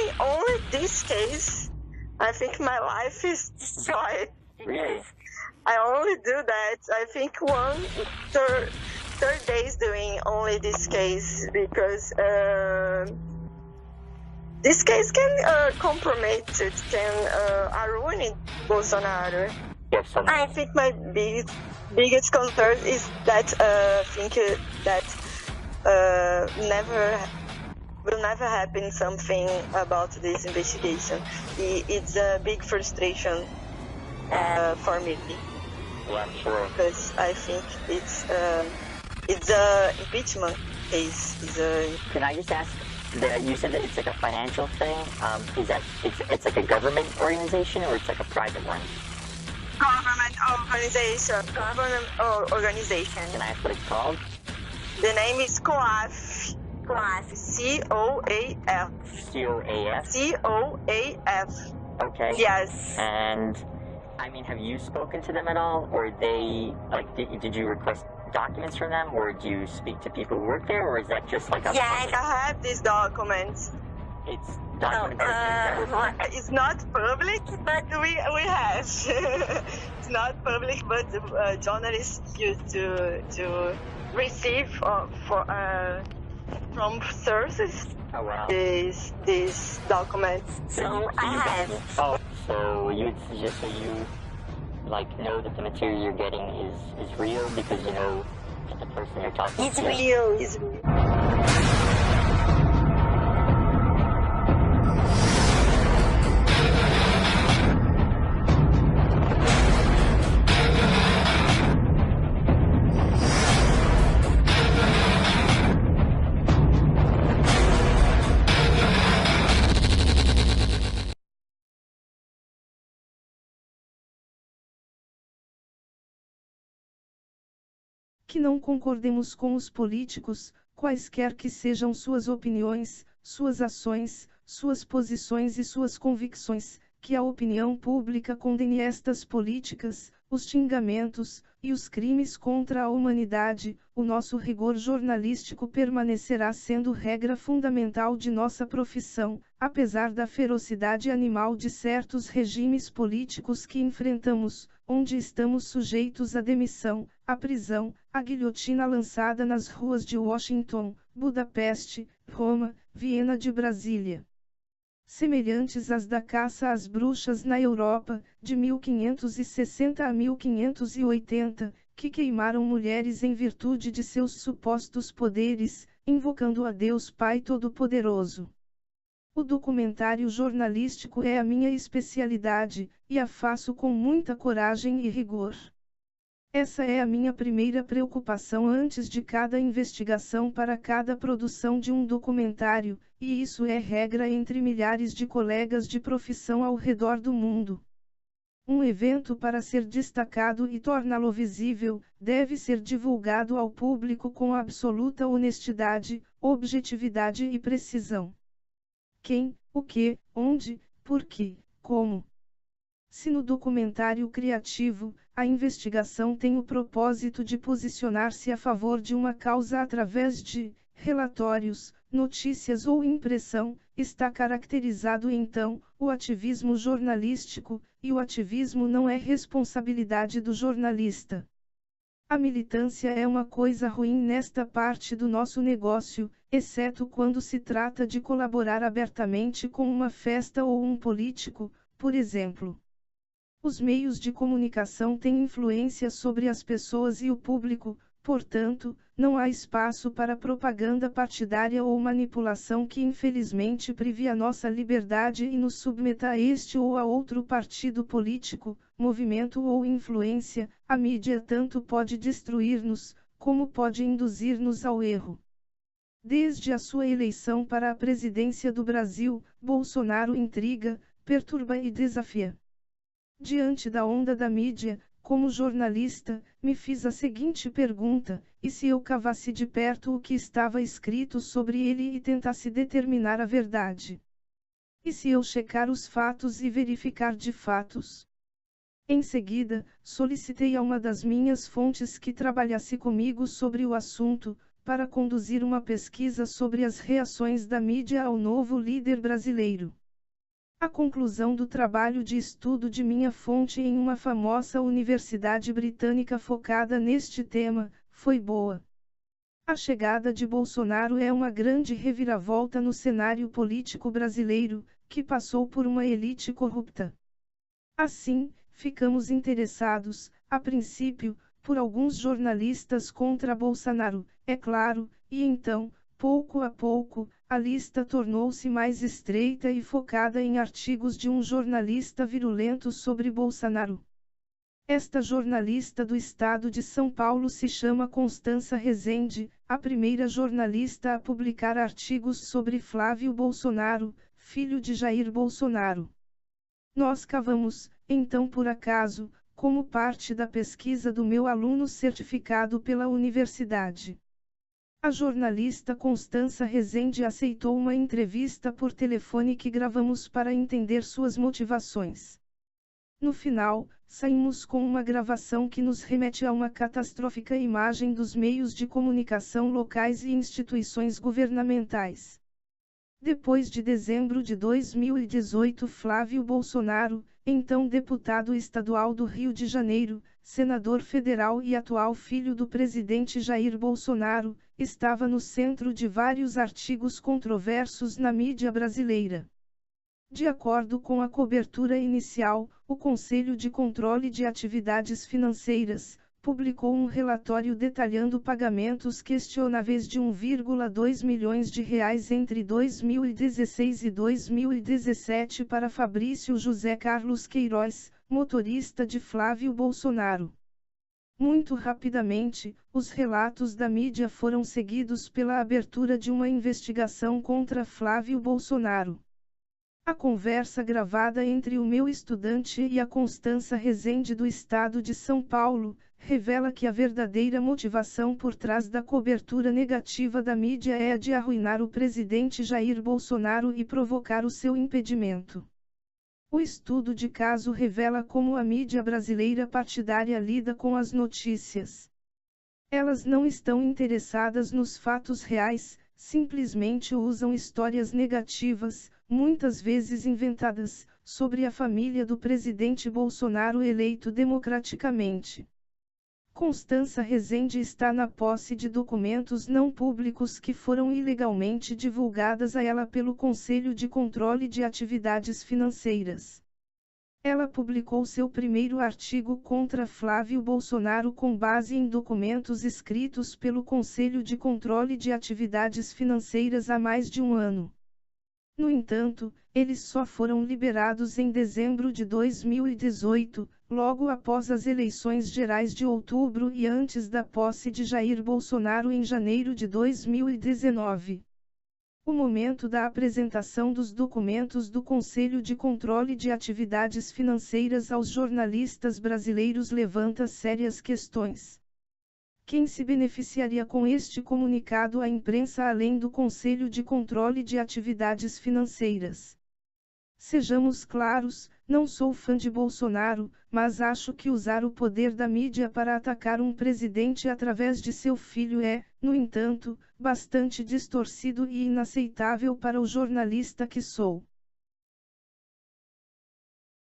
doing only this case, I think my life is destroyed. Really? I only do that. I think third days doing only this case because this case can compromise it, can ruin Bolsonaro. Yes, I think my biggest concern is that will never happen something about this investigation. It's a big frustration for me. Yeah, I'm sure. Because I think it's a impeachment case. Can I just ask? You said that it's like a financial thing. Is that it's like a government organization or it's like a private one? Government organization. Can I ask what it's called? The name is COAF. COAF. C-O-A-F. C-O-A-F? C-O-A-F. Okay. Yes. And, I mean, have you spoken to them at all? Or they, like, did you request documents from them? Or do you speak to people who work there? Or is that just like a... Yes, I have these documents. It's documents it's not public, but we have. It's not public, but journalists used to receive from sources these documents. So I have. Oh, so you just so you like know that the material you're getting is real because you know that the person you're talking to. It's real. Que não concordemos com os políticos, quaisquer que sejam suas opiniões, suas ações, suas posições e suas convicções, que a opinião pública condene estas políticas, os xingamentos, e os crimes contra a humanidade, o nosso rigor jornalístico permanecerá sendo regra fundamental de nossa profissão, apesar da ferocidade animal de certos regimes políticos que enfrentamos, onde estamos sujeitos à demissão, à prisão, à guilhotina lançada nas ruas de Washington, Budapeste, Roma, Viena de Brasília. Semelhantes às da caça às bruxas na Europa, de 1560 a 1580, que queimaram mulheres em virtude de seus supostos poderes, invocando a Deus Pai Todo-Poderoso. O documentário jornalístico é a minha especialidade, e a faço com muita coragem e rigor. Essa é a minha primeira preocupação antes de cada investigação para cada produção de um documentário, e isso é regra entre milhares de colegas de profissão ao redor do mundo. Um evento para ser destacado e torná-lo visível, deve ser divulgado ao público com absoluta honestidade, objetividade e precisão. Quem, o que, onde, por quê, como. Se no documentário criativo, a investigação tem o propósito de posicionar-se a favor de uma causa através de relatórios, notícias ou impressão, está caracterizado então o ativismo jornalístico, e o ativismo não é responsabilidade do jornalista. A militância é uma coisa ruim nesta parte do nosso negócio, exceto quando se trata de colaborar abertamente com uma festa ou um político, por exemplo. Os meios de comunicação têm influência sobre as pessoas e o público, portanto, não há espaço para propaganda partidária ou manipulação que infelizmente prive a nossa liberdade e nos submeta a este ou a outro partido político, movimento ou influência. A mídia tanto pode destruir-nos, como pode induzir-nos ao erro. Desde a sua eleição para a presidência do Brasil, Bolsonaro intriga, perturba e desafia. Diante da onda da mídia, como jornalista, me fiz a seguinte pergunta: e se eu cavasse de perto o que estava escrito sobre ele e tentasse determinar a verdade? E se eu checar os fatos e verificar de fatos? Em seguida, solicitei a uma das minhas fontes que trabalhasse comigo sobre o assunto, para conduzir uma pesquisa sobre as reações da mídia ao novo líder brasileiro. A conclusão do trabalho de estudo de minha fonte em uma famosa universidade britânica focada neste tema foi boa. A chegada de Bolsonaro é uma grande reviravolta no cenário político brasileiro, que passou por uma elite corrupta. Assim, ficamos interessados, a princípio, por alguns jornalistas contra Bolsonaro, é claro, e então, pouco a pouco, a lista tornou-se mais estreita e focada em artigos de um jornalista virulento sobre Bolsonaro. Esta jornalista do estado de São Paulo se chama Constança Rezende, a primeira jornalista a publicar artigos sobre Flávio Bolsonaro, filho de Jair Bolsonaro. Nós cavamos, então por acaso, como parte da pesquisa do meu aluno certificado pela universidade. A jornalista Constança Rezende aceitou uma entrevista por telefone que gravamos para entender suas motivações. No final, saímos com uma gravação que nos remete a uma catastrófica imagem dos meios de comunicação locais e instituições governamentais. Depois de dezembro de 2018, Flávio Bolsonaro, então deputado estadual do Rio de Janeiro, senador federal e atual filho do presidente Jair Bolsonaro, estava no centro de vários artigos controversos na mídia brasileira. De acordo com a cobertura inicial, o Conselho de Controle de Atividades Financeiras publicou um relatório detalhando pagamentos questionáveis de 1,2 milhões de reais entre 2016 e 2017 para Fabrício José Carlos Queiroz, motorista de Flávio Bolsonaro. Muito rapidamente, os relatos da mídia foram seguidos pela abertura de uma investigação contra Flávio Bolsonaro. A conversa gravada entre o meu estudante e a Constança Rezende do estado de São Paulo, revela que a verdadeira motivação por trás da cobertura negativa da mídia é a de arruinar o presidente Jair Bolsonaro e provocar o seu impedimento. O estudo de caso revela como a mídia brasileira partidária lida com as notícias. Elas não estão interessadas nos fatos reais, simplesmente usam histórias negativas, muitas vezes inventadas, sobre a família do presidente Bolsonaro eleito democraticamente. Constança Rezende está na posse de documentos não públicos que foram ilegalmente divulgadas a ela pelo Conselho de Controle de Atividades Financeiras. Ela publicou seu primeiro artigo contra Flávio Bolsonaro com base em documentos escritos pelo Conselho de Controle de Atividades Financeiras há mais de um ano. No entanto, eles só foram liberados em dezembro de 2018, logo após as eleições gerais de outubro e antes da posse de Jair Bolsonaro em janeiro de 2019. O momento da apresentação dos documentos do Conselho de Controle de Atividades Financeiras aos jornalistas brasileiros levanta sérias questões. Quem se beneficiaria com este comunicado à imprensa além do Conselho de Controle de Atividades Financeiras? Sejamos claros, não sou fã de Bolsonaro, mas acho que usar o poder da mídia para atacar um presidente através de seu filho é, no entanto, bastante distorcido e inaceitável para o jornalista que sou.